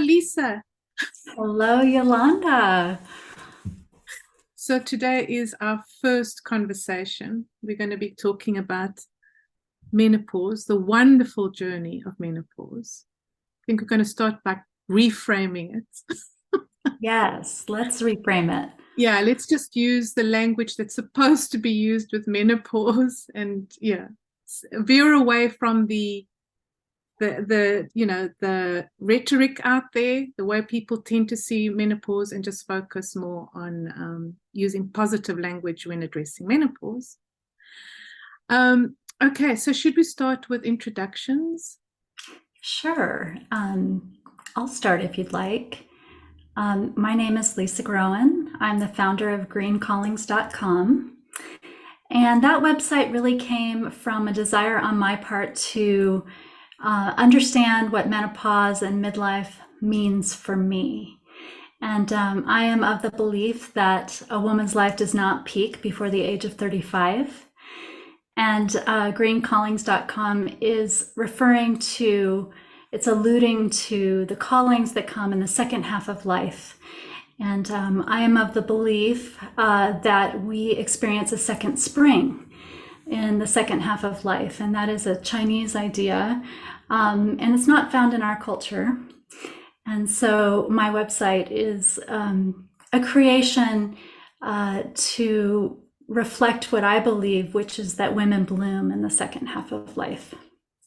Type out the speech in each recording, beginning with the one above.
Lisa. Hello, Yolanda. So today is our first conversation. We're going to be talking about menopause, the wonderful journey of menopause. I think we're going to start by reframing it. Yes, let's reframe it. Yeah, let's just use the language that's supposed to be used with menopause and veer away from the rhetoric out there, the way people tend to see menopause, and just focus more on using positive language when addressing menopause. Okay, so should we start with introductions? Sure. I'll start if you'd like. My name is Lisa Groen. I'm the founder of greencallings.com. And that website really came from a desire on my part to understand what menopause and midlife means for me. And I am of the belief that a woman's life does not peak before the age of 35. And greencallings.com is it's alluding to the callings that come in the second half of life. And I am of the belief that we experience a second spring in the second half of life. And that is a Chinese idea. And it's not found in our culture. And so my website is a creation to reflect what I believe, which is that women bloom in the second half of life.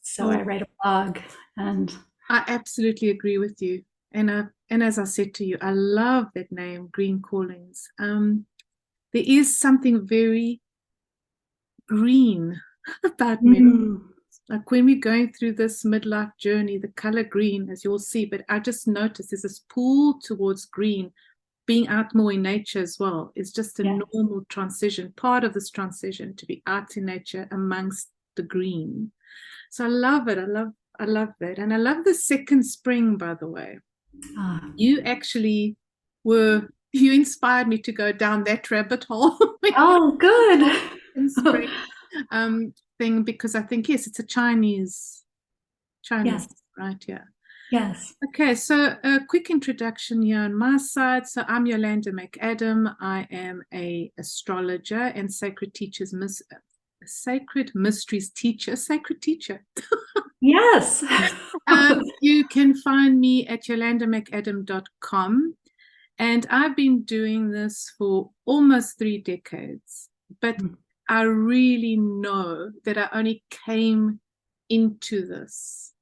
So I write a blog, and I absolutely agree with you. And as I said to you, I love that name, Green Callings. There is something very green about menopause. Like when we're going through this midlife journey, the color green, as you'll see, but I just noticed there's this pull towards green. Being out more in nature as well is just a normal transition, part of this transition, to be out in nature amongst the green. So I love it. I love that. And I love the second spring, by the way. You actually you inspired me to go down that rabbit hole. Oh, good. Spring thing, because I think, yes, it's a Chinese, Yes. right? Yeah. Yes. Okay, so a quick introduction here on my side. So I'm Yolanda McAdam. I am a astrologer and sacred mysteries teacher, sacred teacher. Yes. You can find me at yolandamcadam.com. And I've been doing this for almost 3 decades. But I really know that I only came into this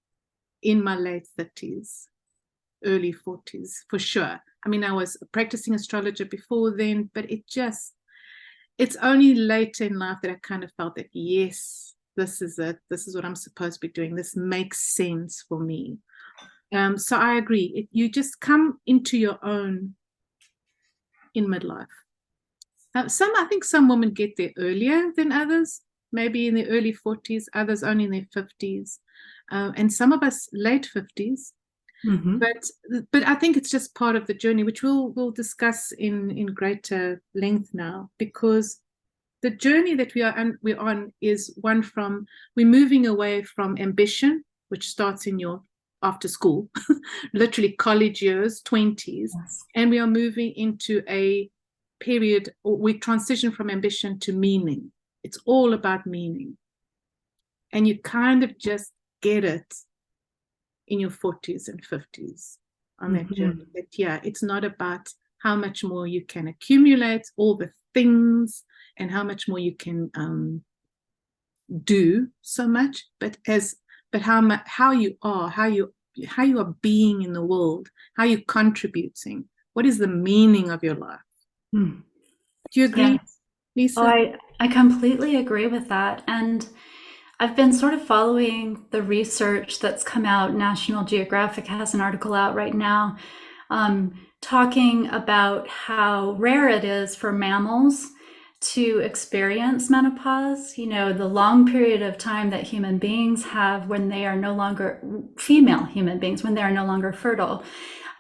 in my late 30s, early 40s, for sure. I mean, I was a practicing astrologer before then, but it's only later in life that I kind of felt that, yes, this is it. This is what I'm supposed to be doing. This makes sense for me. So I agree. You just come into your own in midlife. I think some women get there earlier than others, maybe in the early 40s, others only in their 50s. And some of us late 50s. But I think it's just part of the journey, which we'll discuss in greater length now, because the journey that we're on is one from, we're moving away from ambition, which starts in your after school, literally college years, 20s, and we are moving into a period, or we transition from ambition to meaning. It's all about meaning, and you kind of just get it in your 40s and 50s on that journey. That it's not about how much more you can accumulate, all the things, and how much more you can do so much, but how you are being in the world, how you're contributing, what is the meaning of your life. Do you agree, Lisa? Oh, I completely agree with that. And I've been sort of following the research that's come out. National Geographic has an article out right now talking about how rare it is for mammals to experience menopause. You know, the long period of time that human beings have when they are no longer, female human beings, when they are no longer fertile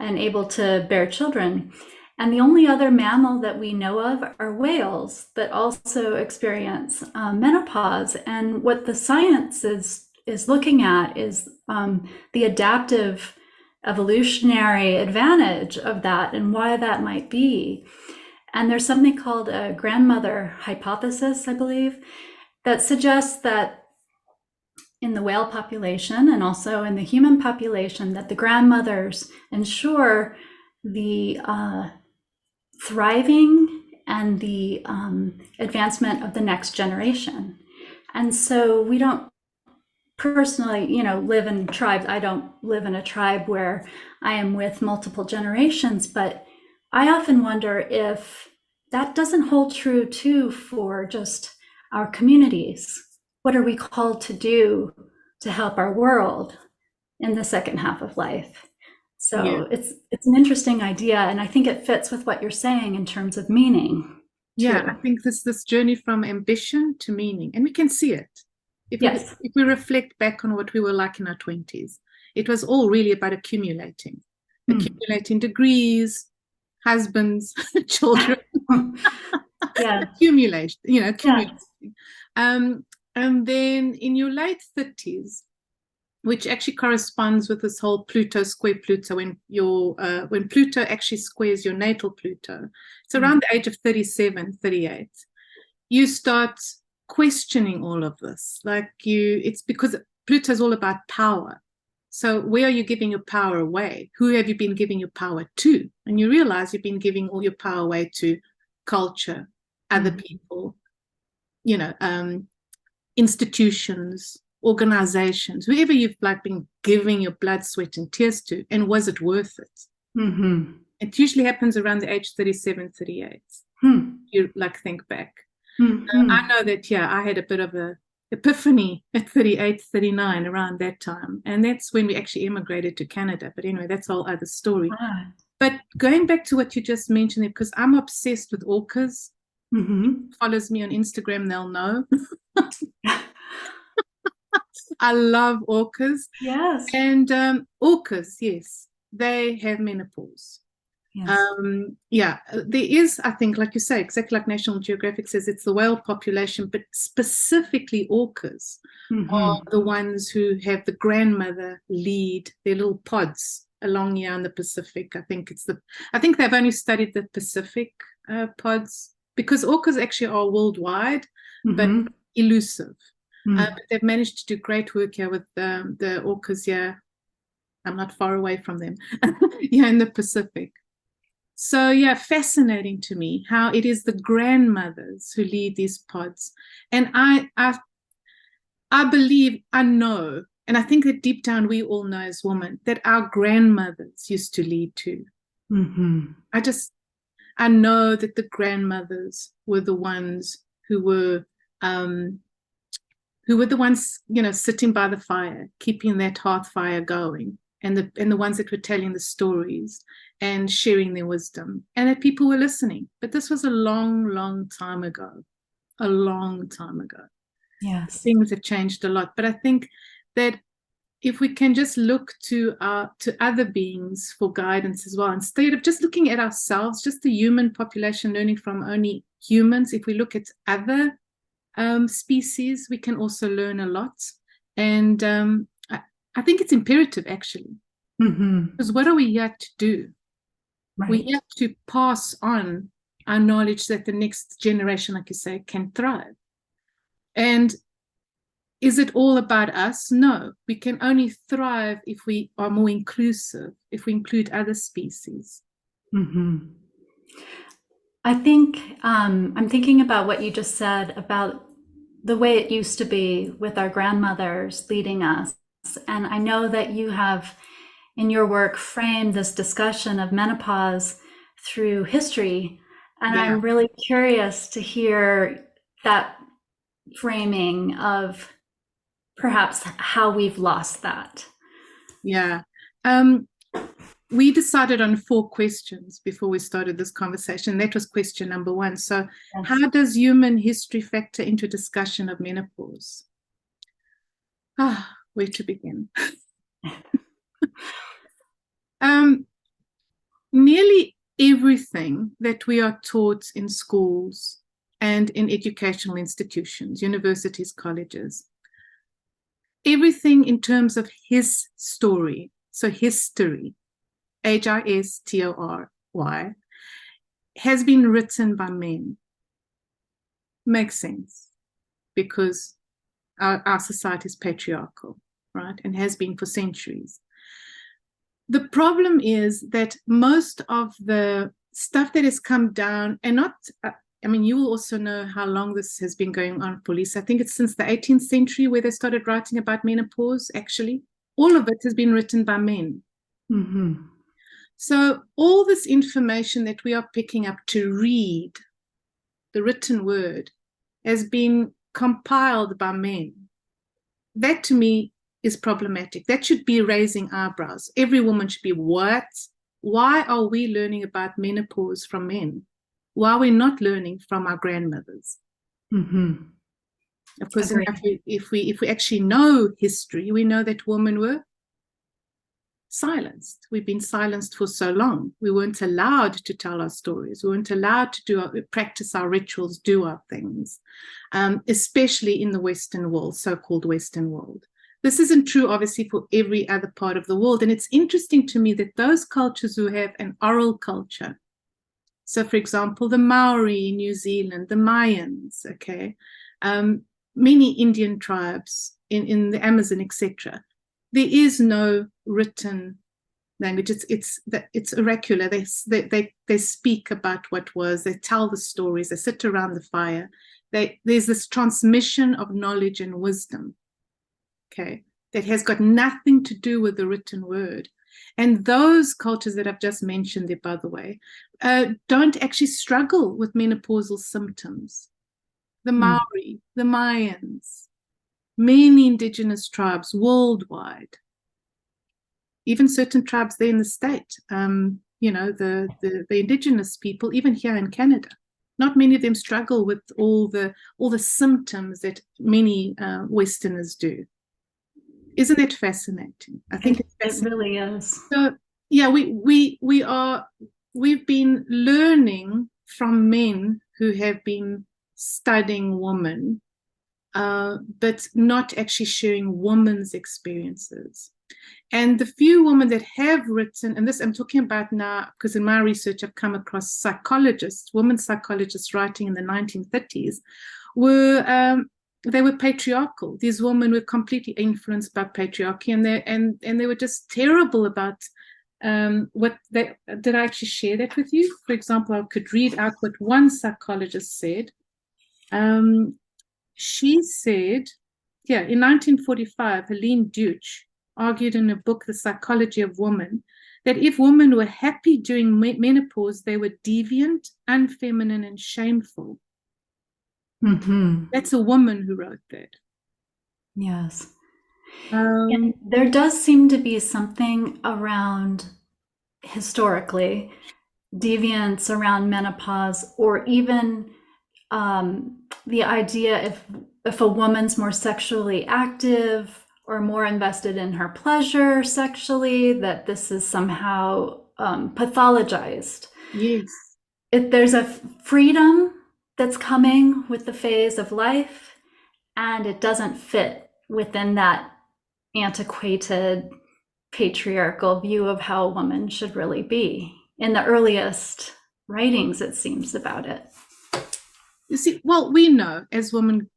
and able to bear children. And the only other mammal that we know of are whales that also experience menopause. And what the science is looking at is the adaptive evolutionary advantage of that and why that might be. And there's something called a grandmother hypothesis, I believe, that suggests that in the whale population and also in the human population, that the grandmothers ensure the thriving and the advancement of the next generation. And so we don't personally, live in tribes. I don't live in a tribe where I am with multiple generations, but I often wonder if that doesn't hold true too for just our communities. What are we called to do to help our world in the second half of life? So it's an interesting idea, and I think it fits with what you're saying in terms of meaning. Yeah, too. I think this journey from ambition to meaning, and we can see it. If we reflect back on what we were like in our 20s, it was all really about accumulating degrees, husbands, children. Accumulation. And then in your late 30s, which actually corresponds with this whole Pluto square Pluto, when Pluto actually squares your natal Pluto, it's around the age of 37, 38, you start questioning all of this. It's because Pluto is all about power. So where are you giving your power away? Who have you been giving your power to? And you realize you've been giving all your power away to culture, other people, institutions, organizations, whoever you've been giving your blood, sweat, and tears to, and was it worth it? It usually happens around the age 37, 38. You think back. I know that, I had a bit of a epiphany at 38, 39, around that time. And that's when we actually immigrated to Canada. But anyway, that's a whole other story. But going back to what you just mentioned, because I'm obsessed with orcas. Follows me on Instagram, they'll know. I love orcas. Yes. And orcas, yes, they have menopause. Yes. There is, I think, like you say, exactly like National Geographic says, it's the whale population, but specifically orcas are the ones who have the grandmother lead their little pods along here in the Pacific. I think they've only studied the Pacific pods, because orcas actually are worldwide, but elusive. But they've managed to do great work here with the orcas here. I'm not far away from them. In the Pacific. So fascinating to me how it is the grandmothers who lead these pods. And I believe, I know, and I think that deep down we all know as women that our grandmothers used to lead too. I know that the grandmothers were the ones who were the ones, sitting by the fire, keeping that hearth fire going, and the ones that were telling the stories and sharing their wisdom, and that people were listening. But this was a long, long time ago. A long time ago. Yes. Things have changed a lot. But I think that if we can just look to other beings for guidance as well, instead of just looking at ourselves, just the human population, learning from only humans, if we look at other species, we can also learn a lot. And I think it's imperative, actually, because what are we here to do? Right. We have to pass on our knowledge that the next generation, like you say, can thrive. And is it all about us? No, we can only thrive if we are more inclusive, if we include other species. I think I'm thinking about what you just said about the way it used to be with our grandmothers leading us. And I know that you have, in your work, framed this discussion of menopause through history. And I'm really curious to hear that framing of perhaps how we've lost that. We decided on 4 questions before we started this conversation. That was question number 1. So how does human history factor into discussion of menopause? Where to begin? Nearly everything that we are taught in schools and in educational institutions, universities, colleges, everything in terms of his story so history, History, has been written by men. Makes sense, because our society is patriarchal, right, and has been for centuries. The problem is that most of the stuff that has come down, and not, I mean, you will also know how long this has been going on for Lisa. I think it's since the 18th century where they started writing about menopause, actually. All of it has been written by men. Mm-hmm. So all this information that we are picking up to read, the written word, has been compiled by men. That to me is problematic. That should be raising eyebrows. Every woman should be, what? Why are we learning about menopause from men? Why are we not learning from our grandmothers? Mm-hmm. Of course, if we actually know history, we know that women were silenced. We've been silenced for so long. We weren't allowed to tell our stories. We weren't allowed to practice our rituals, do our things, especially in the Western world, so-called Western world. This isn't true, obviously, for every other part of the world. And it's interesting to me that those cultures who have an oral culture, so for example, the Maori in New Zealand, the Mayans, okay, many Indian tribes in the Amazon, etc., there is no written language. It's oracular. They speak about what was. They tell the stories. They sit around the fire. There's this transmission of knowledge and wisdom, okay, that has got nothing to do with the written word. And those cultures that I've just mentioned there, by the way, don't actually struggle with menopausal symptoms. The Maori, the Mayans, many indigenous tribes worldwide, even certain tribes there in the state, you know, the indigenous people, even here in Canada, not many of them struggle with all the symptoms that many Westerners do. Isn't it fascinating? I think it's fascinating. It really is. So yeah, we've been learning from men who have been studying women, but not actually sharing women's experiences. And the few women that have written, and this I'm talking about now because in my research I've come across psychologists, women psychologists writing in the 1930s, they were patriarchal. These women were completely influenced by patriarchy, and they were just terrible about what they did. I actually share that with you? For example, I could read out what one psychologist said. She said, yeah, in 1945, Helene Deutsch argued in a book, The Psychology of Woman, that if women were happy during menopause, they were deviant, unfeminine, and shameful. Mm-hmm. That's a woman who wrote that. Yes. And there does seem to be something around, historically, deviance around menopause, or even the idea if a woman's more sexually active or more invested in her pleasure sexually, that this is somehow pathologized. Yes. If there's a freedom that's coming with the phase of life, and it doesn't fit within that antiquated patriarchal view of how a woman should really be in the earliest writings, it seems, about it. You see, well, we know as women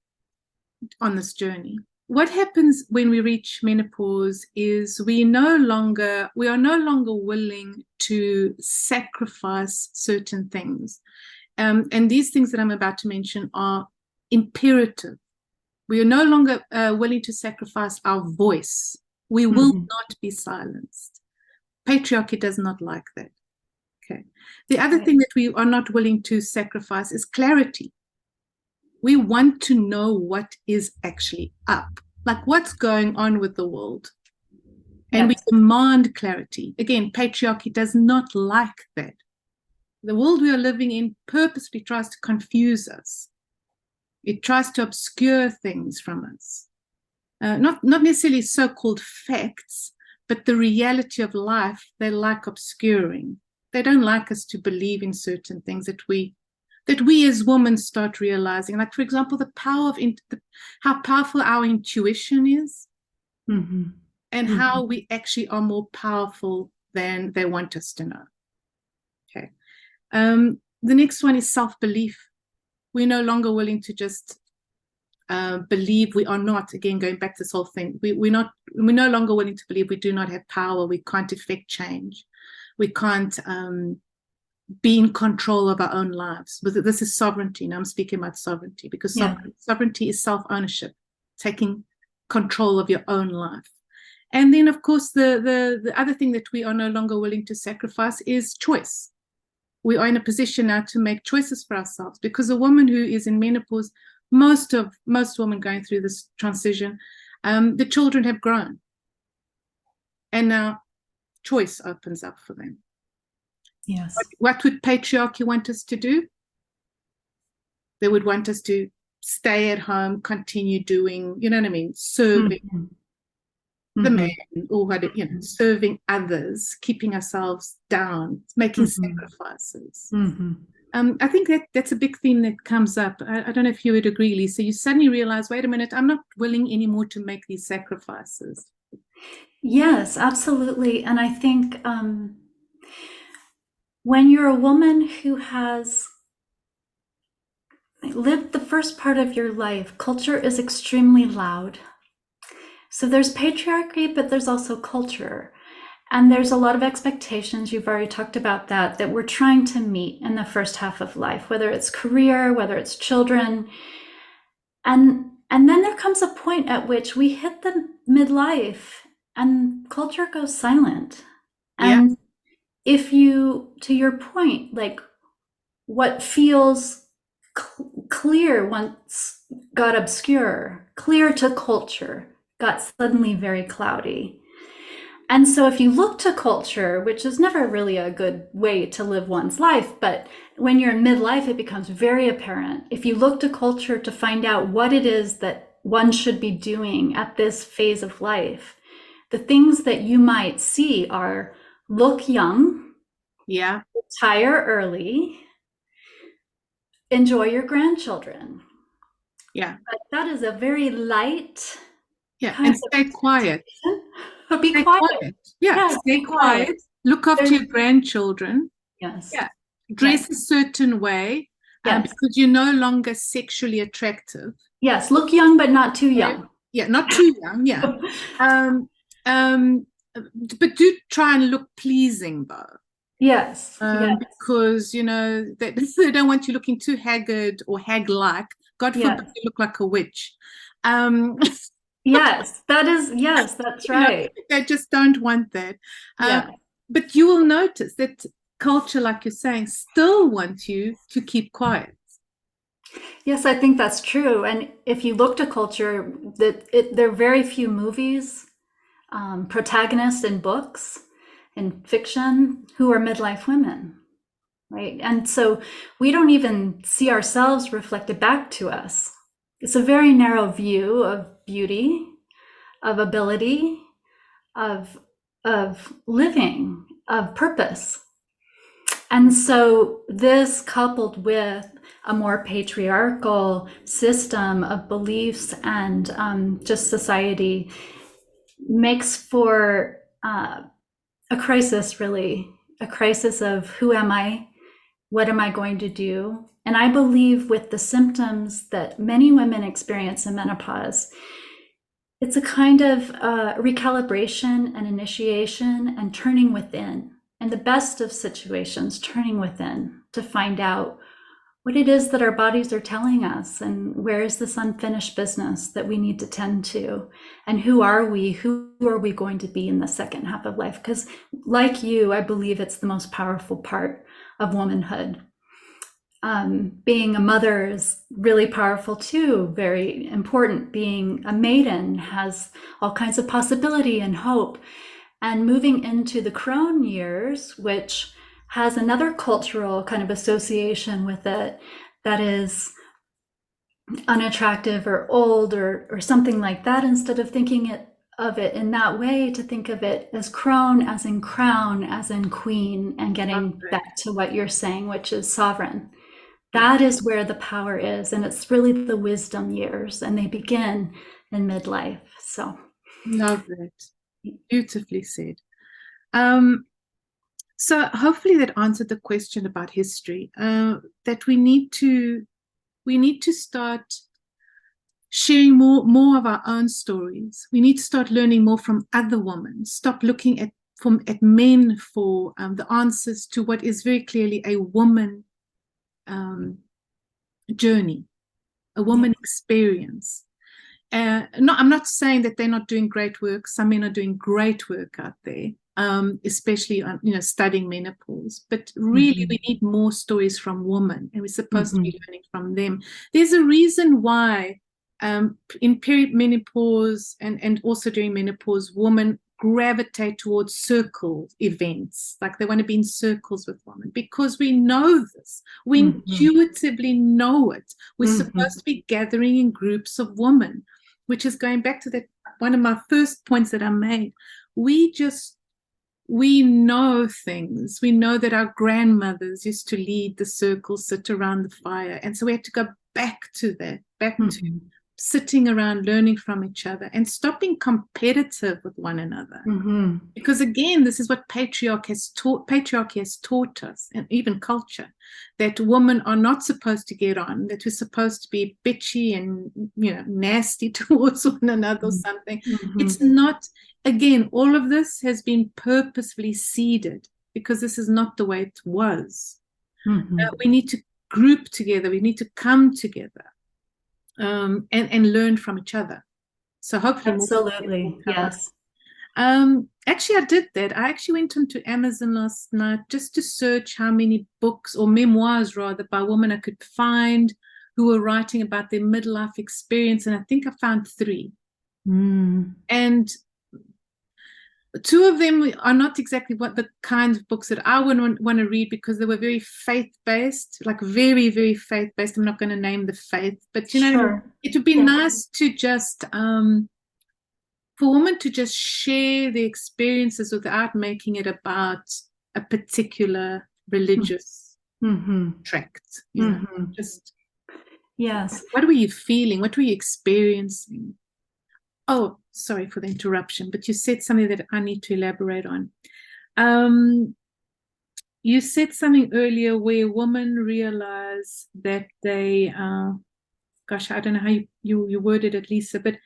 on this journey, what happens when we reach menopause is we are no longer willing to sacrifice certain things. And these things that I'm about to mention are imperative. We are no longer willing to sacrifice our voice. We will not be silenced. Patriarchy does not like that. Okay. The other thing that we are not willing to sacrifice is clarity. We want to know what is actually up, like what's going on with the world. And we demand clarity. Again, patriarchy does not like that. The world we are living in purposely tries to confuse us. It tries to obscure things from us. Not necessarily so-called facts, but the reality of life, they like obscuring. They don't like us to believe in certain things that we as women start realizing. Like, for example, the power of how powerful our intuition is. Mm-hmm. and how we actually are more powerful than they want us to know. Okay. The next one is self-belief. We're no longer willing to just believe we are not, again, going back to this whole thing, we're no longer willing to believe we do not have power, we can't affect change, we can't be in control of our own lives. But this is sovereignty. Now I'm speaking about sovereignty, because sovereignty is self-ownership, taking control of your own life. And then, of course, the other thing that we are no longer willing to sacrifice is choice. We are in a position now to make choices for ourselves, because a woman who is in menopause, most women going through this transition, the children have grown, and now choice opens up for them. Yes. What would patriarchy want us to do? They would want us to stay at home, continue doing, you know what I mean, serving the man, or what, serving others, keeping ourselves down, making sacrifices. I think that's a big theme that comes up. I don't know if you would agree, Lisa. You suddenly realize, wait a minute, I'm not willing anymore to make these sacrifices. Yes, absolutely. And I think when you're a woman who has lived the first part of your life, culture is extremely loud. So there's patriarchy, but there's also culture. And there's a lot of expectations, you've already talked about that we're trying to meet in the first half of life, whether it's career, whether it's children. And then there comes a point at which we hit the midlife and culture goes silent. And if you, to your point, like what feels clear once got obscure, clear to culture, got suddenly very cloudy. And so if you look to culture, which is never really a good way to live one's life, but when you're in midlife, it becomes very apparent. If you look to culture to find out what it is that one should be doing at this phase of life, the things that you might see are look young, retire early, enjoy your grandchildren. But that is a very light, and stay quiet. Be quiet. Stay quiet. Look after your grandchildren. Dress a certain way, because you're no longer sexually attractive. Look young, but not too young. Not too young. But do try and look pleasing, though. Because they don't want you looking too haggard or hag-like. God forbid you look like a witch. That's right. They just don't want that. But you will notice that culture, like you're saying, still wants you to keep quiet. Yes, I think that's true. And if you look to culture, there are very few movies, protagonists in books, in fiction, who are midlife women, right? And so we don't even see ourselves reflected back to us. It's a very narrow view of beauty, of ability, of living, of purpose. And so this, coupled with a more patriarchal system of beliefs and just society, makes for a crisis, really, a crisis of who am I? What am I going to do? And I believe with the symptoms that many women experience in menopause, it's a kind of recalibration and initiation and turning within. In the best of situations, turning within to find out what it is that our bodies are telling us, and where is this unfinished business that we need to tend to, and who are we going to be in the second half of life? Because like you, I believe it's the most powerful part of womanhood. Being a mother is really powerful too, very important. Being a maiden has all kinds of possibility and hope. And moving into the crone years, which has another cultural kind of association with it that is unattractive or old or something like that, instead of thinking of it in that way, to think of it as crone, as in crown, as in queen, and getting back to what you're saying, which is sovereign. That is where the power is, and it's really the wisdom years, and they begin in midlife. So love it. Beautifully said. So hopefully that answered the question about history. That we need to start sharing more of our own stories. We need to start learning more from other women. Stop looking at men for the answers to what is very clearly a woman journey, a woman experience. I'm not saying that they're not doing great work. Some men are doing great work out there, especially on studying menopause. But really, we need more stories from women, and we're supposed to be learning from them. There's a reason why in perimenopause and also during menopause, women gravitate towards circle events, like they want to be in circles with women, because we know this. We intuitively know it. We're supposed to be gathering in groups of women, which is going back to that one of my first points that I made. We know things. We know that our grandmothers used to lead the circle, sit around the fire. And so we have to go back to that, back to sitting around, learning from each other, and stop being competitive with one another. Because again, this is what patriarchy has taught us, and even culture, that women are not supposed to get on, that we're supposed to be bitchy and nasty towards one another or something. It's not. Again, all of this has been purposefully seeded because this is not the way it was. We need to group together. We need to come together. And learn from each other. So hopefully, absolutely, yes. Actually, I did that. I actually went onto Amazon last night just to search how many books or memoirs, rather, by women I could find who were writing about their midlife experience, and I think I found 3. And 2 of them are not exactly what the kinds of books that I would want to read, because they were very faith-based, like very, very faith-based. I'm not going to name the faith, but it would be nice to just for women to just share the experiences without making it about a particular religious tract. Just what were you feeling? What were you experiencing? Oh, sorry for the interruption, but you said something that I need to elaborate on. You said something earlier where women realize that they, gosh, I don't know how you worded it, Lisa, but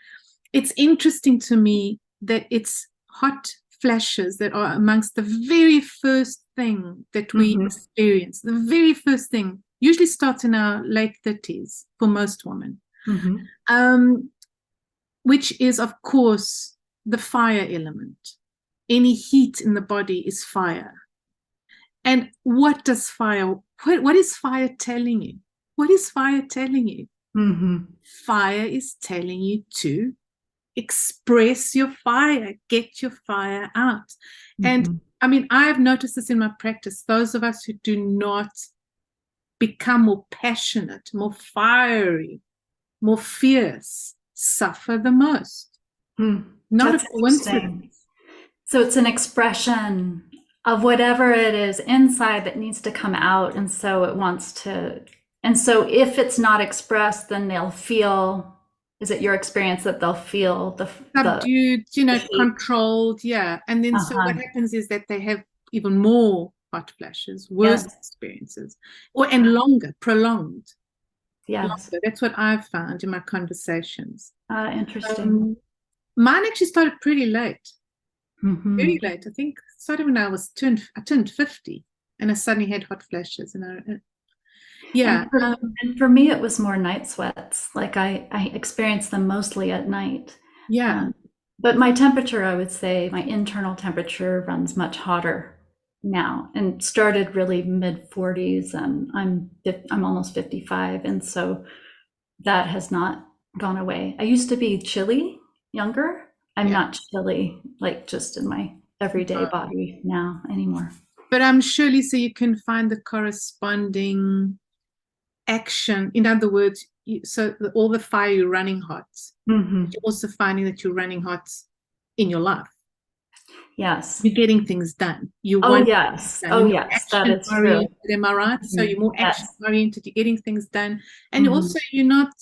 it's interesting to me that it's hot flashes that are amongst the very first thing that we experience. The very first thing usually starts in our late 30s for most women. Which is, of course, the fire element. Any heat in the body is fire. And what is fire telling you? What is fire telling you? Fire is telling you to express your fire, get your fire out. And I mean, I've noticed this in my practice. Those of us who do not become more passionate, more fiery, more fierce, suffer the most. Not a coincidence. So it's an expression of whatever it is inside that needs to come out, and so it wants to. And so if it's not expressed, then they'll feel. Is it your experience that they'll feel the subdued, controlled, and then so what happens is that they have even more hot flashes, worse experiences, and longer, prolonged. Longer. That's what I've found in my conversations. Interesting. Mine actually started pretty late, very late. I think it started when I turned 50, and I suddenly had hot flashes. And and for me, it was more night sweats. Like I experienced them mostly at night. But my temperature, I would say, my internal temperature runs much hotter now, and started really mid 40s, and I'm almost 55, and so that has not gone away. I used to be chilly younger. I'm not chilly, like just in my everyday body now anymore. But I'm sure, Lisa, you can find the corresponding action. In other words, all the fire you're running hot, you're also finding that you're running hot in your life. Yes. You're getting things done. Yes, that is true. Am I right? So you're more action oriented, you're getting things done. And also you're not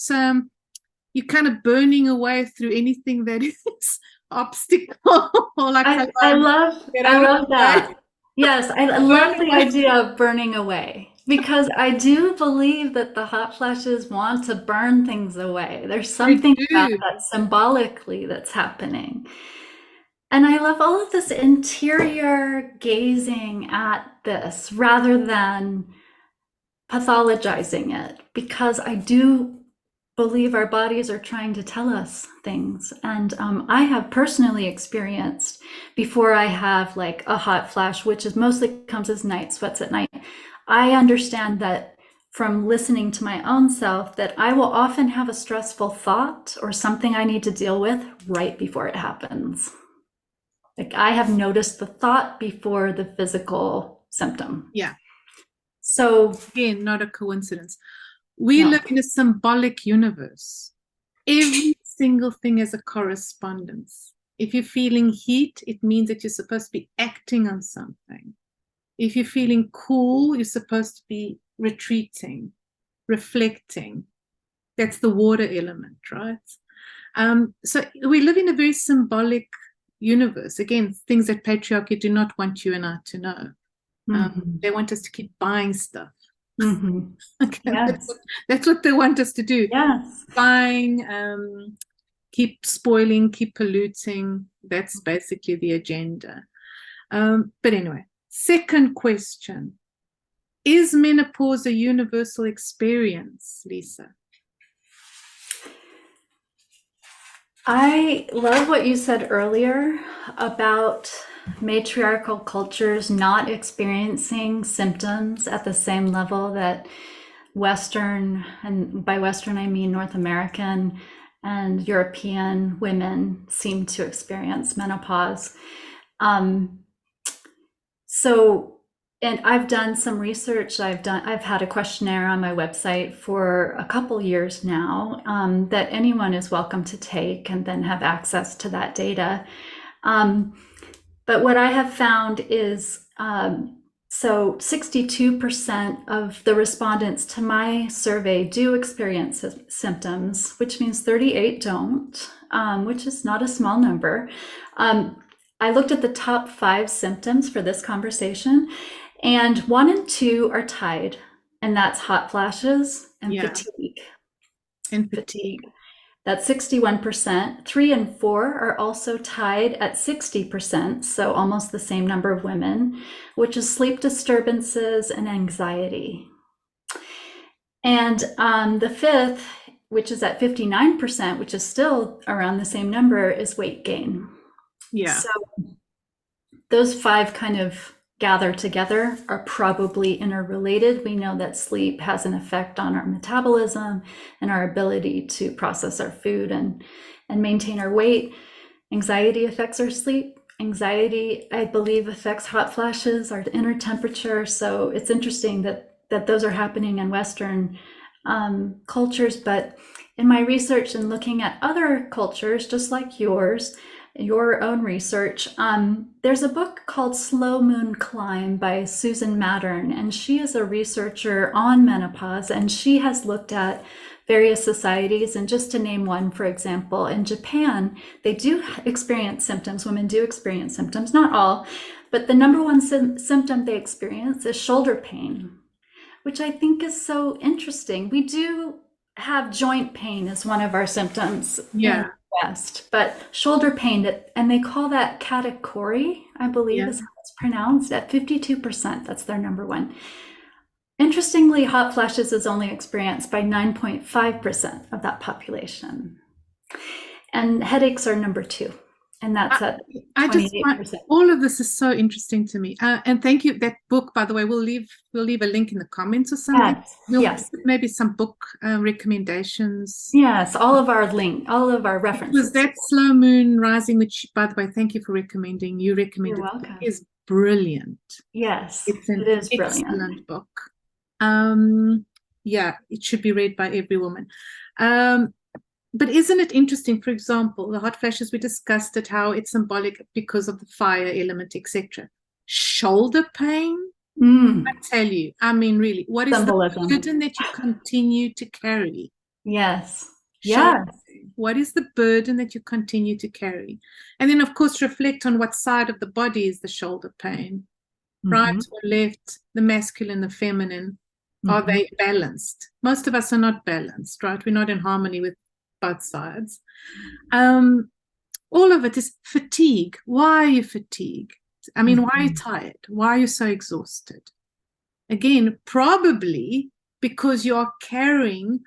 you're kind of burning away through anything that is obstacle. Like I love get I out of love the way. that. Yes, I Burn love the away. idea of burning away because I do believe that the hot flashes want to burn things away. There's They something about do. that symbolically that's happening. And I love all of this interior gazing at this rather than pathologizing it because I do believe our bodies are trying to tell us things. And I have personally experienced before I have like a hot flash, which is mostly comes as night sweats at night. I understand that from listening to my own self that I will often have a stressful thought or something I need to deal with right before it happens. Like I have noticed the thought before the physical symptom. Yeah. So Again, not a coincidence. We no. live in a symbolic universe. Every single thing has a correspondence. If you're feeling heat, it means that you're supposed to be acting on something. If you're feeling cool, you're supposed to be retreating, reflecting. That's the water element, right? So we live in a very symbolic universe. Again, things that patriarchy do not want you and I to know. They want us to keep buying stuff. Mm-hmm. Okay, Yes. that's what they want us to do. Yes. Buying, keep spoiling, keep polluting. That's basically the agenda. But anyway, second question. Is menopause a universal experience, Lisa? I love what you said earlier about matriarchal cultures not experiencing symptoms at the same level that Western, and by Western I mean North American and European women seem to experience menopause. So, and I've done some research. I've had a questionnaire on my website for a couple years now that anyone is welcome to take and then have access to that data. But what I have found is so 62% of the respondents to my survey do experience symptoms, which means 38 don't, which is not a small number. I looked at the top 5 symptoms for this conversation, and 1 and 2 are tied, and that's hot flashes and fatigue. And fatigue. That's 61%. 3 and 4 are also tied at 60%, so almost the same number of women, which is sleep disturbances and anxiety. And the 5th, which is at 59%, which is still around the same number, is weight gain. Yeah. So those 5 kind of gather together are probably interrelated. We know that sleep has an effect on our metabolism and our ability to process our food and maintain our weight. Anxiety affects our sleep. Anxiety, I believe, affects hot flashes, our inner temperature. So it's interesting that those are happening in Western cultures. But in my research and looking at other cultures, just like yours, your own research, there's a book called Slow Moon Climb by Susan Mattern, and she is a researcher on menopause, and she has looked at various societies. And just to name one, for example, in Japan, they do experience symptoms. Women do experience symptoms, not all, but the number one symptom they experience is shoulder pain, which I think is so interesting. We do have joint pain as one of our symptoms in the West, but shoulder pain, and they call that katakuri, I believe is how it's pronounced, at 52%. That's their number one. Interestingly, hot flashes is only experienced by 9.5% of that population. And headaches are number 2. And that's at 28%. All of this is so interesting to me. And thank you. That book, by the way, we'll leave a link in the comments or something. Yes. Maybe some book recommendations. Yes, all of our references. Was that Slow Moon Rising, which, by the way, thank you for recommending. You recommended. You're welcome. It is brilliant. Yes, it's an excellent book. It should be read by every woman. But isn't it interesting, for example, the hot flashes, we discussed it, how it's symbolic because of the fire element, etc. Shoulder pain, I tell you, I mean, really, what is symbolism. the burden that you continue to carry? Yes. Yes. What is the burden that you continue to carry? And then, of course, reflect on what side of the body is the shoulder pain, right or left, the masculine, the feminine. Are they balanced? Most of us are not balanced, right? We're not in harmony with both sides. All of it is fatigue. Why are you fatigued? I mean, why are you tired? Why are you so exhausted? Again, probably because you are carrying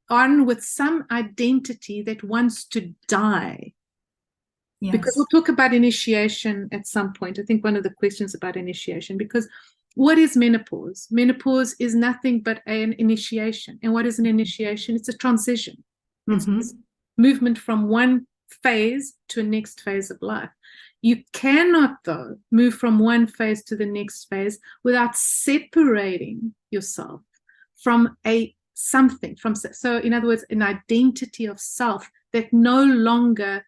on with some identity that wants to die. Yes. Because we'll talk about initiation at some point. I think one of the questions about initiation, because what is menopause? Menopause is nothing but an initiation. And what is an initiation? It's a transition. It's this movement from one phase to a next phase of life. You cannot, though, move from one phase to the next phase without separating yourself from something. So, in other words, an identity of self that no longer,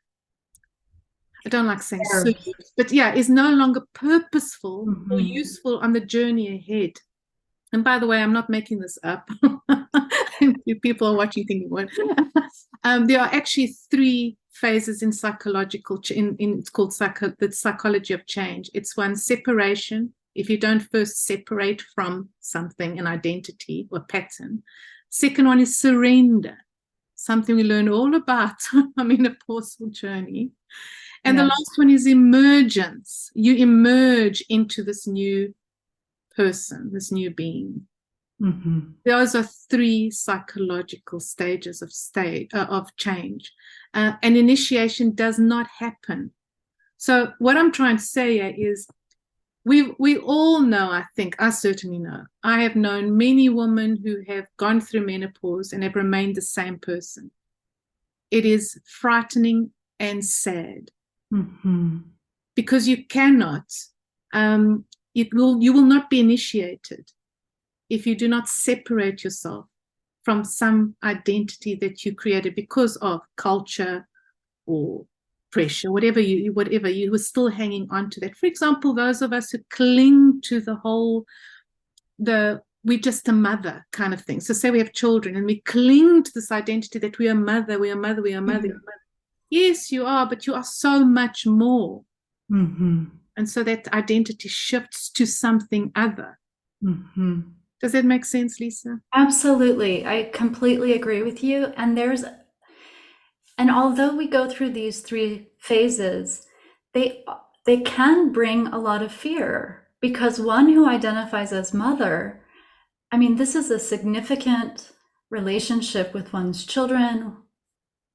I don't like saying serves, but yeah, is no longer purposeful or useful on the journey ahead. And by the way, I'm not making this up. People are watching thinking, what? There are actually 3 phases in psychological, it's called the psychology of change. It's one, separation. If you don't first separate from something, an identity or pattern. Second one is surrender, something we learn all about on a menopausal journey. And the last one is emergence. You emerge into this new person, this new being. Those are 3 psychological stages of change. And initiation does not happen. So what I'm trying to say here is we all know, I certainly know, I have known many women who have gone through menopause and have remained the same person. It is frightening and sad. Because you cannot, you will not be initiated if you do not separate yourself from some identity that you created because of culture or pressure, whatever you were still hanging on to that. For example, those of us who cling to the whole, we're just a mother kind of thing. So say we have children and we cling to this identity that we are mother, we are mother, we are mother, we are mother. Yes, you are, but you are so much more. And so that identity shifts to something other. Does that make sense, Lisa? Absolutely. I completely agree with you. And although we go through these 3 phases, they can bring a lot of fear, because one who identifies as mother, I mean, this is a significant relationship with one's children,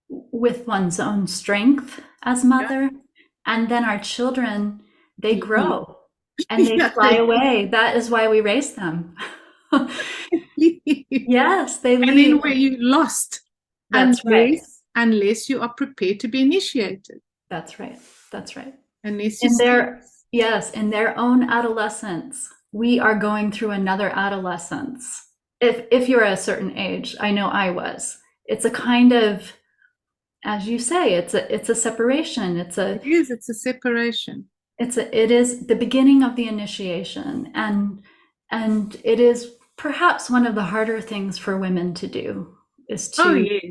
with one's own strength as mother. And then our children, they grow and they fly away. That is why we raise them. Yes, they leave. And then where you lost. That's right. Unless you are prepared to be initiated. That's right. That's right. Unless you in their own adolescence, we are going through another adolescence. If you're a certain age, I know I was. It's a kind of, as you say, it's a separation. It's a separation. It is the beginning of the initiation, and it is perhaps one of the harder things for women to do, is to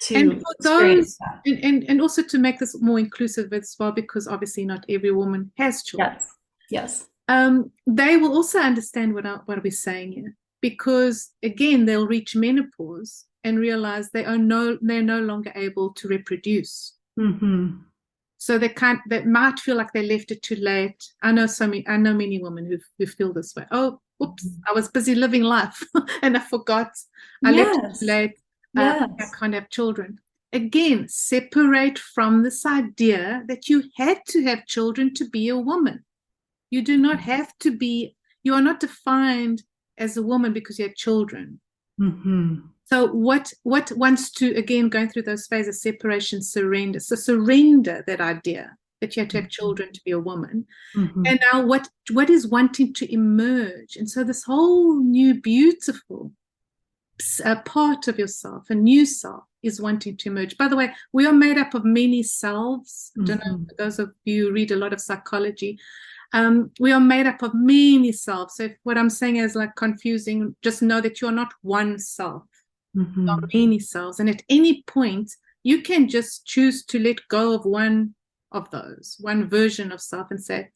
and for those and also to make this more inclusive as well, because obviously not every woman has children. Yes. They will also understand what we're saying here, because again they'll reach menopause and realize they're no longer able to reproduce. So they might feel like they left it too late. I know many women who feel this way. Oh, oops, I was busy living life and I forgot. I left it too late. I can't have children. Again, separate from this idea that you had to have children to be a woman. You do not have to be, you are not defined as a woman because you had children. So what wants to, again, going through those phases, separation, surrender. So surrender that idea that you have to have children to be a woman. And now what is wanting to emerge? And so this whole new beautiful part of yourself, a new self, is wanting to emerge. By the way, we are made up of many selves. I don't know, for those of you who read a lot of psychology, we are made up of many selves. So if what I'm saying is like confusing, just know that you're not one self. Mm-hmm. many cells. And at any point, you can just choose to let go of one of those, one version of self, and say,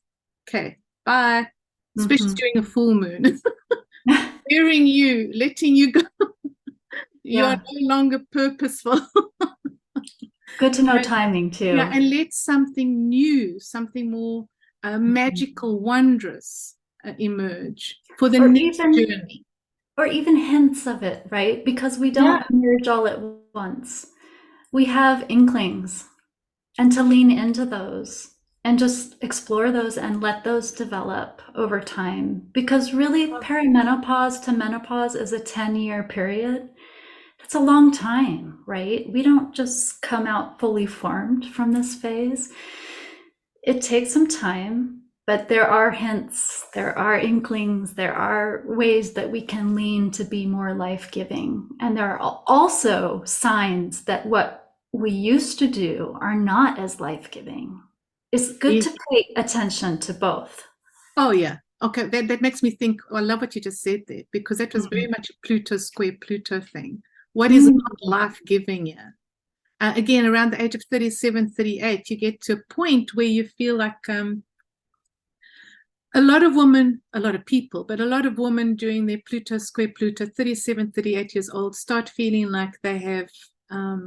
okay, bye. Especially during a full moon. Hearing you, letting you go. You are Yeah. no longer purposeful. Good to know timing Yeah, too. and let something new, something more magical, wondrous emerge for the Or next even journey. or even hints of it, right? Because we Yeah. don't emerge all at once. We have inklings, and to lean into those and just explore those and let those develop over time. Because really, perimenopause to menopause is a 10-year period. That's a long time, right? We don't just come out fully formed from this phase. It takes some time, but there are hints, there are inklings, there are ways that we can lean to be more life-giving. And there are also signs that what we used to do are not as life-giving. It's good to pay attention to both. Oh, yeah. Okay, that makes me think. I love what you just said there, because that was very much a Pluto square Pluto thing. What is not life-giving here? Again, around the age of 37, 38, you get to a point where you feel like a lot of women, a lot of people, but a lot of women during their Pluto square Pluto, 37, 38 years old, start feeling like they are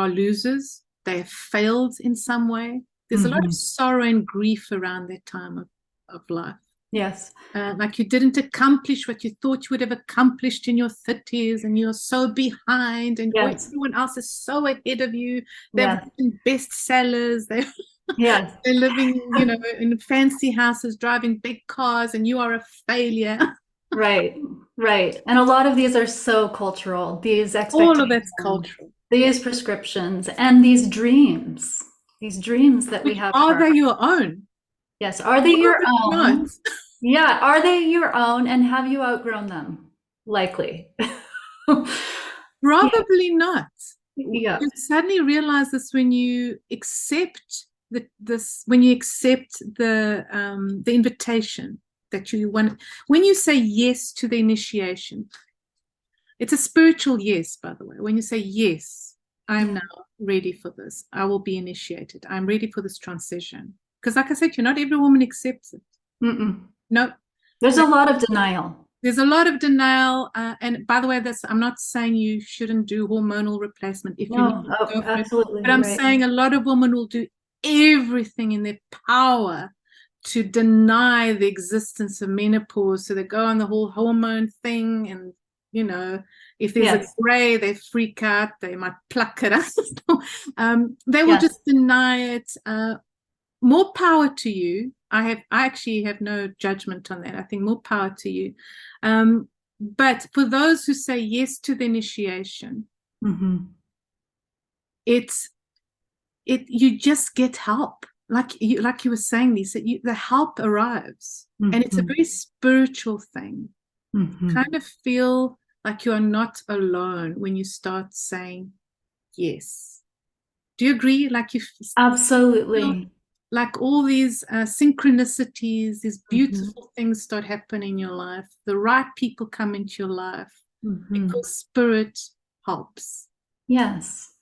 losers. They have failed in some way. There's a lot of sorrow and grief around that time of life. Yes. Like you didn't accomplish what you thought you would have accomplished in your 30s, and you're so behind, and Yes. everyone else is so ahead of you. They've Yes. written bestsellers. Yes. They're living, in fancy houses, driving big cars, and you are a failure. Right. Right. And a lot of these are so cultural, these All of expectations, that's cultural. these prescriptions, and these dreams that we Which have are for they your own? yes, are they your Probably not. own? Yeah, are they your own, and have you outgrown them? Likely. Yeah, Probably not. yeah. You suddenly realize this when you accept the invitation that you want. When you say yes to the initiation, it's a spiritual yes, by the way. When you say yes, I am now ready for this. I will be initiated. I'm ready for this transition. Because, like I said, not every woman accepts it. No. There's a lot of denial. There's a lot of denial. And by the way, I'm not saying you shouldn't do hormonal replacement if you need to go for it. Absolutely. But I'm right. saying a lot of women will do everything in their power to deny the existence of menopause. So they go on the whole hormone thing, and if there's a gray, they freak out. They might pluck it out. They will just deny it. More power to you. I actually have no judgment on that. I think more power to you. But for those who say yes to the initiation, you just get help. Like you were saying, Lisa, the help arrives, and it's a very spiritual thing. Kind of feel like you are not alone when you start saying yes. Do you agree? Like you absolutely. Like all these synchronicities, these beautiful things start happening in your life. The right people come into your life because spirit helps. Yes,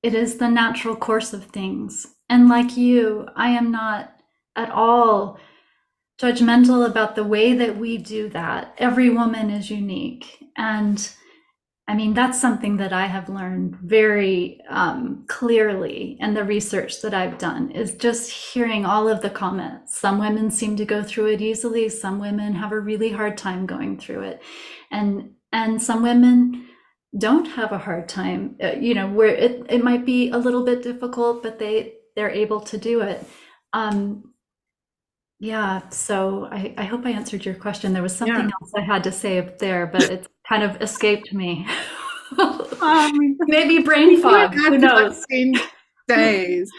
it is the natural course of things. And like you, I am not at all judgmental about the way that we do that. Every woman is unique. And I mean, that's something that I have learned very clearly in the research that I've done, is just hearing all of the comments. Some women seem to go through it easily. Some women have a really hard time going through it. And some women don't have a hard time, where it might be a little bit difficult, but they're able to do it. Yeah, so I hope I answered your question. There was something else I had to say up there, but it kind of escaped me. Maybe brain fog, who knows? 10 days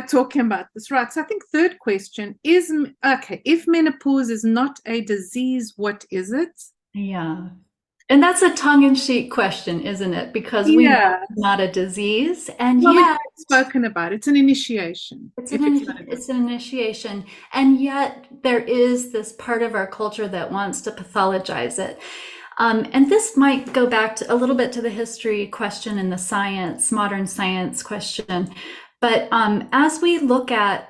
talking about this. Right, so I think third question is, if menopause is not a disease, what is it? Yeah. And that's a tongue-in-cheek question, isn't it? Because we know it's not a disease, and yet we've spoken about it. It's an initiation. It's an initiation, and yet there is this part of our culture that wants to pathologize it. And this might go back to a little bit to the history question and the science, modern science question. But as we look at,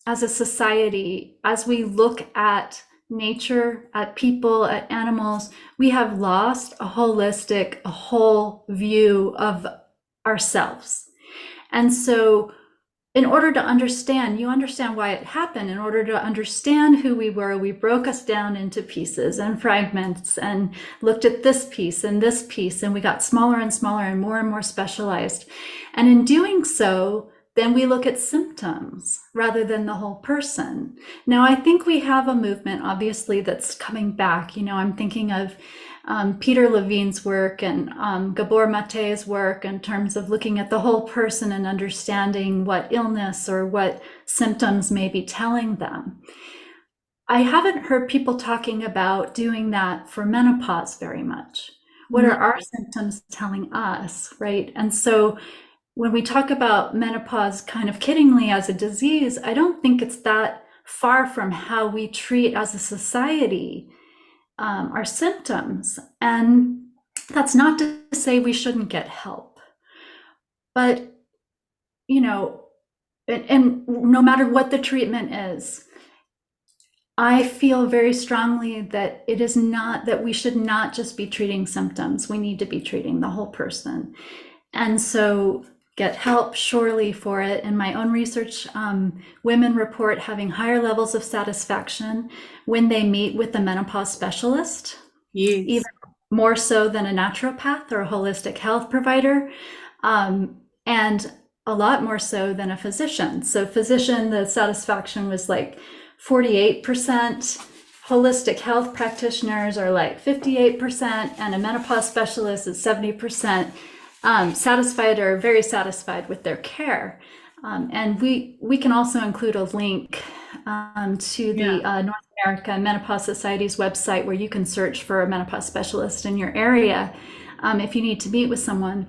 as a society, as we look at nature, at people, at animals, we have lost a holistic, a whole view of ourselves. And so in order to understand, you understand why it happened. In order to understand who we were, we broke us down into pieces and fragments and looked at this piece, and we got smaller and smaller and more specialized. And in doing so, then we look at symptoms rather than the whole person. Now, I think we have a movement, obviously, that's coming back. You know, I'm thinking of Peter Levine's work and Gabor Mate's work in terms of looking at the whole person and understanding what illness or what symptoms may be telling them. I haven't heard people talking about doing that for menopause very much. What are our symptoms telling us, right? And so when we talk about menopause kind of kiddingly as a disease, I don't think it's that far from how we treat as a society our symptoms. And that's not to say we shouldn't get help. But, you know, and no matter what the treatment is, I feel very strongly that it is not, that we should not just be treating symptoms. We need to be treating the whole person. And so get help surely for it. In my own research, women report having higher levels of satisfaction when they meet with a menopause specialist, Yes. even more so than a naturopath or a holistic health provider, and a lot more so than a physician. So physician, the satisfaction was like 48%. Holistic health practitioners are like 58%, and a menopause specialist is 70%. Satisfied or very satisfied with their care. And we can also include a link to the North America Menopause Society's website, where you can search for a menopause specialist in your area if you need to meet with someone.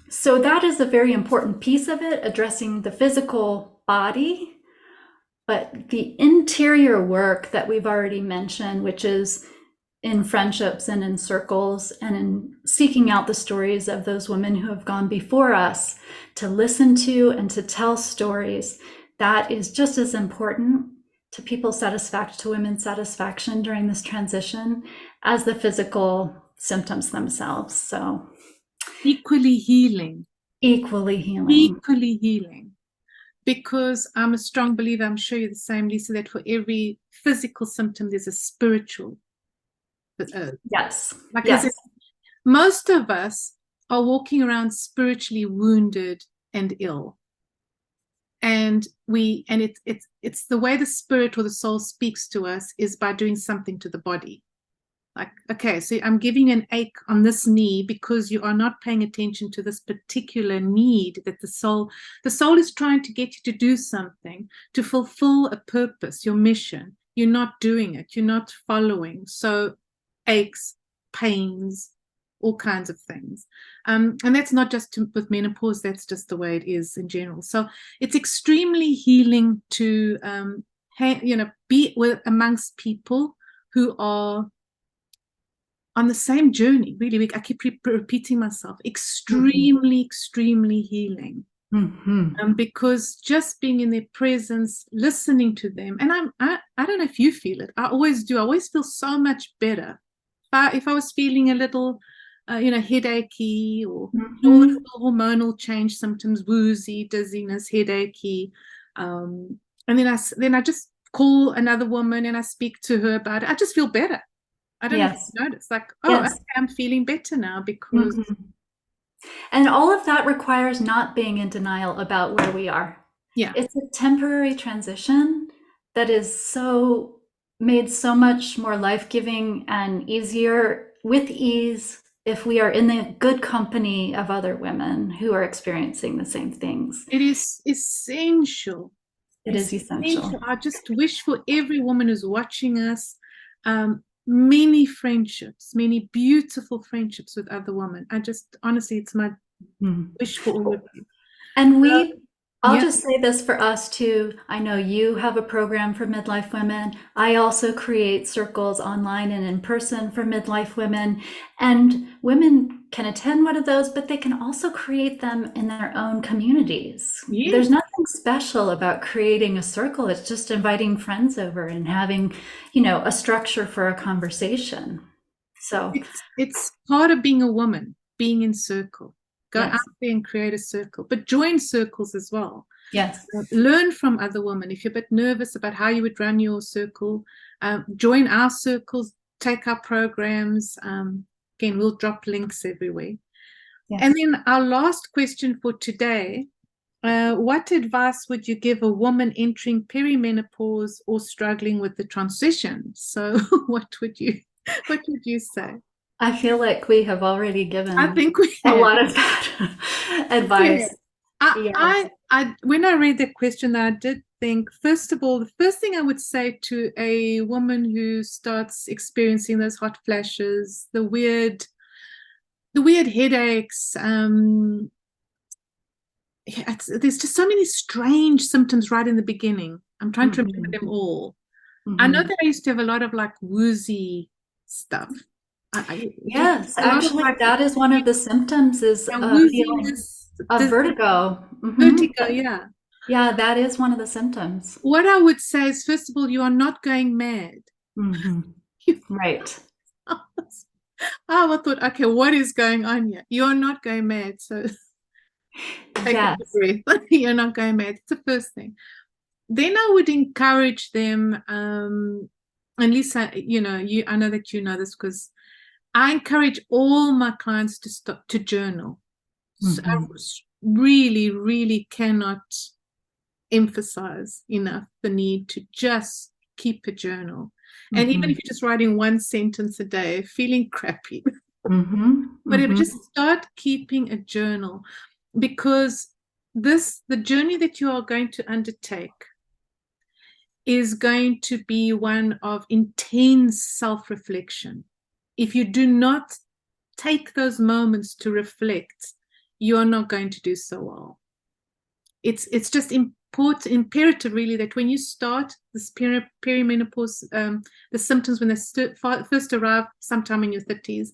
So that is a very important piece of it, addressing the physical body, but the interior work that we've already mentioned, which is in friendships and in circles and in seeking out the stories of those women who have gone before us, to listen to and to tell stories, that is just as important to people's satisfaction, to women's satisfaction during this transition, as the physical symptoms themselves. So Equally healing. Equally healing. Equally healing. Because I'm a strong believer, I'm sure you're the same, Lisa, that for every physical symptom, there's a spiritual. Yes. Like, yes. Most of us are walking around spiritually wounded and ill. And it's the way the spirit or the soul speaks to us is by doing something to the body. Like, okay, so I'm giving an ache on this knee because you are not paying attention to this particular need that the soul is trying to get you to do something, to fulfill a purpose, your mission. You're not doing it. You're not following. So aches, pains, all kinds of things. And that's not just with menopause, that's just the way it is in general. So it's extremely healing to be amongst people who are on the same journey. Really, I keep repeating myself, extremely healing. Because just being in their presence, listening to them, and I don't know if you feel it, I always do. I always feel so much better if I was feeling a little headachy or hormonal change symptoms, woozy, dizziness, headachy, and then I just call another woman and I speak to her about it. I just feel better. I don't know if you notice, like, okay, I'm feeling better now because. And all of that requires not being in denial about where we are. Yeah. It's a temporary transition that is made so much more life-giving and easier with ease if we are in the good company of other women who are experiencing the same things. It is essential. It is essential. I just wish for every woman who's watching us, many friendships, many beautiful friendships with other women. Honestly, it's my wish for all of you. And I'll Yeah. just say this for us too. I know you have a program for midlife women. I also create circles online and in person for midlife women. And women can attend one of those, but they can also create them in their own communities. There's Yes. nothing special about creating a circle. It's just inviting friends over and having, a structure for a conversation. So, It's part of being a woman, being in circle. Go out yes, there and create a circle, but join circles as well. yes. Learn from other women. If you're a bit nervous about how you would run your circle, join our circles, take our programs. Again, we'll drop links everywhere. Yes. And then our last question for today, what advice would you give a woman entering perimenopause or struggling with the transition? So what would you say? I feel like we have already I given think we a have. lot of that Yeah. advice. Yes. When I read that question, I did think, first of all, the first thing I would say to a woman who starts experiencing those hot flashes, the weird headaches, there's just so many strange symptoms right in the beginning. I'm trying to remember them all. I know that I used to have a lot of like woozy stuff. Just Yes, a lot of actually, like that is one of the symptoms is a feeling wooziness, of vertigo. vertigo. Yeah. Yeah, that is one of the symptoms. What I would say is, first of all, you are not going mad. Right. I thought, okay, what is going on here? You're not going mad. So take a Yes. deep breath. You're not going mad. It's the first thing. Then I would encourage them, and Lisa, I know that you know this because I encourage all my clients to stop to journal. So I really, really cannot emphasize enough the need to just keep a journal. And even if you're just writing one sentence a day, feeling crappy, whatever, just start keeping a journal, because the journey that you are going to undertake is going to be one of intense self-reflection. If you do not take those moments to reflect, you are not going to do so well. It's just imperative, really, that when you start this perimenopause, the symptoms when they first arrive sometime in your 30s,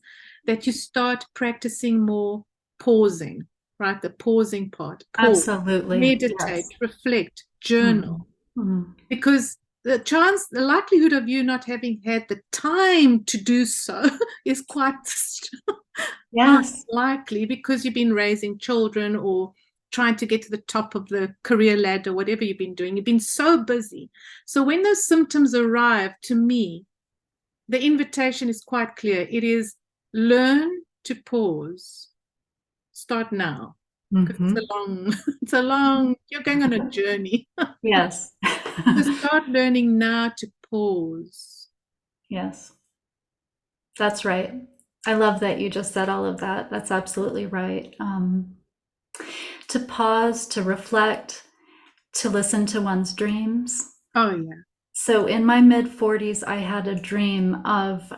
that you start practicing more pausing, right? The pausing part. Pause, Absolutely. meditate, Yes. reflect, journal. Because the likelihood of you not having had the time to do so is quite Yes. likely, because you've been raising children or trying to get to the top of the career ladder, whatever you've been doing. You've been so busy. So when those symptoms arrive, to me, the invitation is quite clear. It is learn to pause. Start now. Because it's a long, you're going on a journey. Yes. So start learning now to pause. Yes. That's right. I love that you just said all of that. That's absolutely right. To pause, to reflect, to listen to one's dreams. Oh, yeah. So in my mid 40s, I had a dream of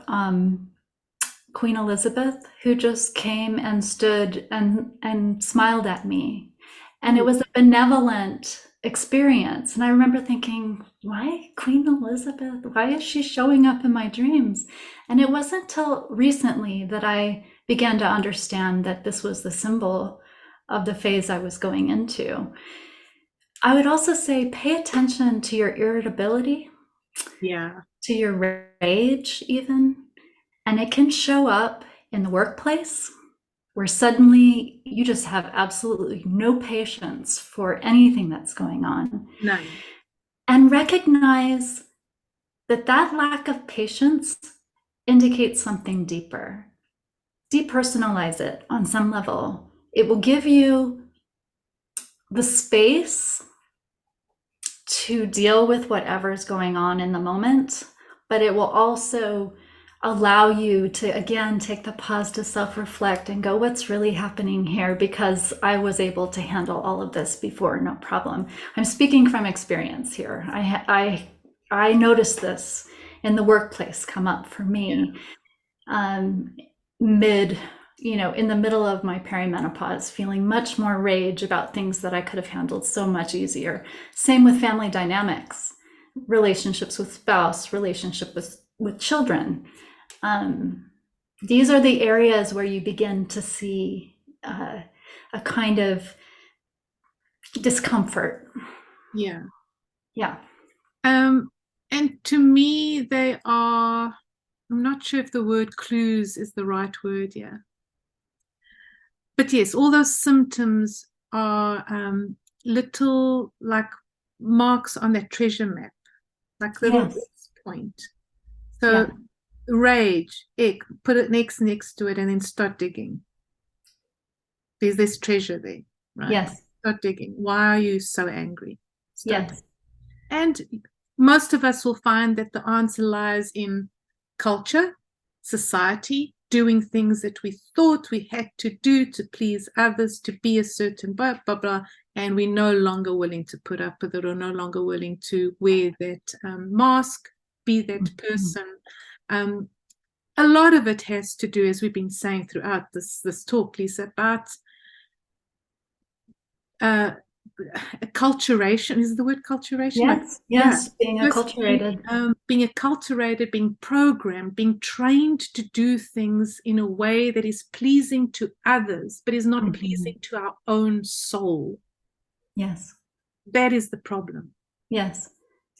Queen Elizabeth, who just came and stood and smiled at me. And it was a benevolent experience. And I remember thinking, why Queen Elizabeth? Why is she showing up in my dreams? And it wasn't till recently that I began to understand that this was the symbol of the phase I was going into. I would also say pay attention to your irritability, Yeah. to your rage, even. And it can show up in the workplace where suddenly you just have absolutely no patience for anything that's going on. None. And recognize that that lack of patience indicates something deeper. Depersonalize it on some level. It will give you the space to deal with whatever's going on in the moment, but it will also allow you to, again, take the pause to self-reflect and go, what's really happening here? Because I was able to handle all of this before, no problem. I'm speaking from experience here. I noticed this in the workplace come up for me, mid in the middle of my perimenopause, feeling much more rage about things that I could have handled so much easier. Same with family dynamics, relationships with spouse, relationship with children. These are the areas where you begin to see a kind of discomfort. Yeah. Yeah. And to me, they are, I'm not sure if the word clues is the right word here. But yes, all those symptoms are little like marks on that treasure map, like little point. So rage, ick, put it next to it and then start digging. There's this treasure there, right? Yes. Start digging. Why are you so angry? Yes. And most of us will find that the answer lies in culture, society, doing things that we thought we had to do to please others, to be a certain blah, blah, blah, and we're no longer willing to put up with it or no longer willing to wear that mask, be that person. A lot of it has to do, as we've been saying throughout this talk, Lisa, about acculturation. Is the word acculturation? Yes, being acculturated. Being acculturated, being programmed, being trained to do things in a way that is pleasing to others, but is not pleasing to our own soul. Yes. That is the problem. Yes.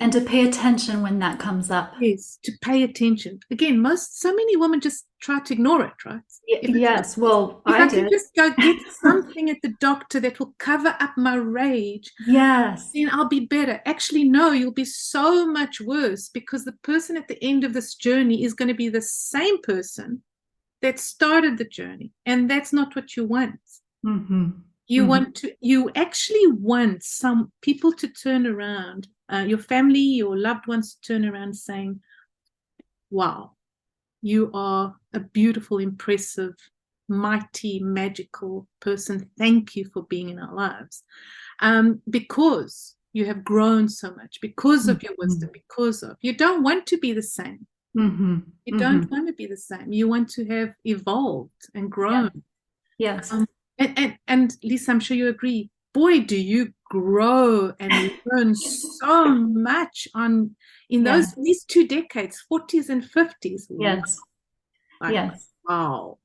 And to pay attention when that comes up. Yes, to pay attention. Again, so many women just try to ignore it, right? Yes, well, I can just go get something at the doctor that will cover up my rage. Yes. Then I'll be better. Actually, no, you'll be so much worse, because the person at the end of this journey is going to be the same person that started the journey. And that's not what you want. You actually want some people to turn around, your family, your loved ones to turn around saying, wow, you are a beautiful, impressive, mighty, magical person. Thank you for being in our lives. Because you have grown so much, because of your wisdom, you don't want to be the same. You don't want to be the same. You want to have evolved and grown. Yes. And Lisa, I'm sure you agree. Boy, do you grow and learn so much in these 2 decades, 40s and 50s. Yes. Yes. Wow.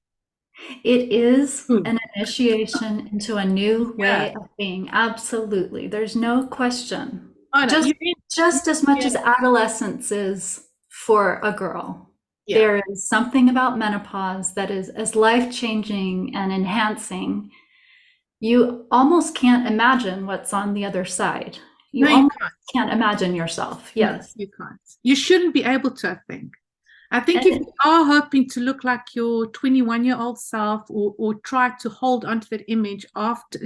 It is an initiation into a new way of being. Absolutely. There's no question. Oh, no, just as much as adolescence is for a girl. There is something about menopause that is as life-changing and enhancing. You almost can't imagine what's on the other side. You almost can't imagine yourself. Yes. No, you can't. You shouldn't be able to, I think. If you are hoping to look like your 21-year-old self, or try to hold onto that image after,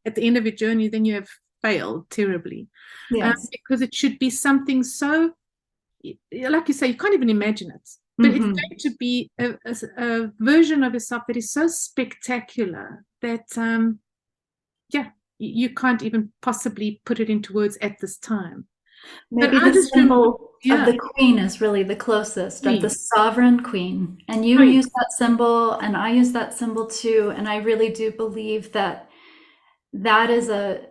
at the end of your journey, then you have failed terribly. Yes. Because it should be something so, like you say, you can't even imagine it. But it's going to be a version of yourself that is so spectacular that, you can't even possibly put it into words at this time. Maybe the symbol of the queen is really the closest, of the sovereign queen. And you use that symbol, and I use that symbol too. And I really do believe that that is a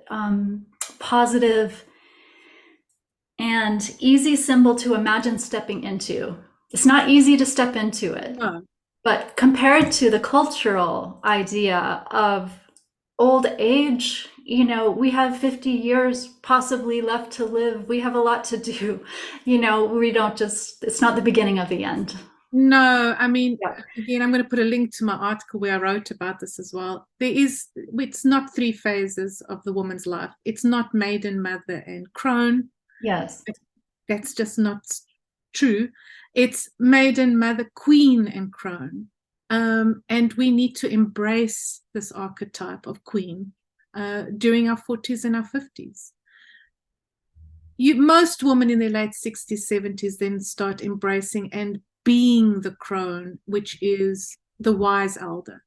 positive and easy symbol to imagine stepping into. It's not easy to step into it, but compared to the cultural idea of old age, we have 50 years possibly left to live. We have a lot to do. We don't it's not the beginning of the end. No, I mean, again, I'm going to put a link to my article where I wrote about this as well. It's not 3 phases of the woman's life. It's not maiden, mother, and crone. Yes. That's just not true. It's maiden, mother, queen, and crone. And we need to embrace this archetype of queen during our 40s and our 50s. Most women in their late 60s, 70s then start embracing and being the crone, which is the wise elder,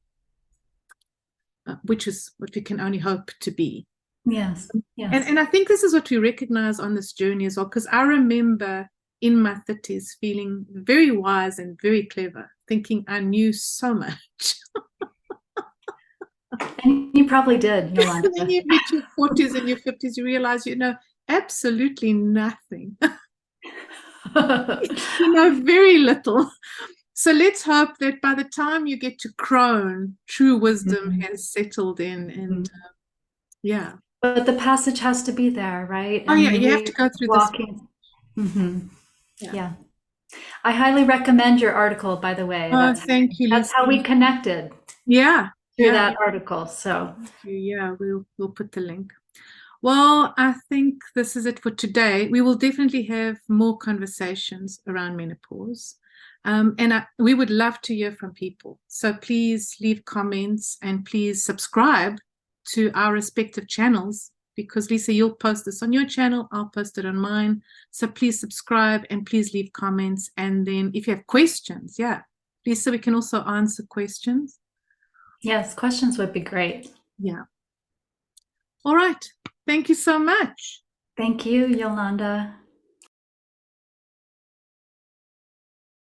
which is what we can only hope to be. Yes. And I think this is what we recognize on this journey as well, because I remember in my 30s feeling very wise and very clever, thinking I knew so much. And you probably did, Yolanda. And then you hit your 40s and your 50s, you realize you know absolutely nothing. You know very little. So let's hope that by the time you get to Crone, true wisdom has settled in. And yeah. But the passage has to be there, right? Oh, yeah, And you have we to go through this. walking. Mm-hmm. Yeah. Yeah. I highly recommend your article, by the way. Oh, thank you, Lisa. That's how we connected. Yeah. Through that article. So yeah, we'll put the link. Well, I think this is it for today. We will definitely have more conversations around menopause. And we would love to hear from people. So please leave comments and please subscribe to our respective channels, because Lisa, you'll post this on your channel, I'll post it on mine. So please subscribe and please leave comments. And then if you have questions, yeah, please, so we can also answer questions. yes, questions would be great. Yeah. All right. Thank you so much. Thank you, Yolanda.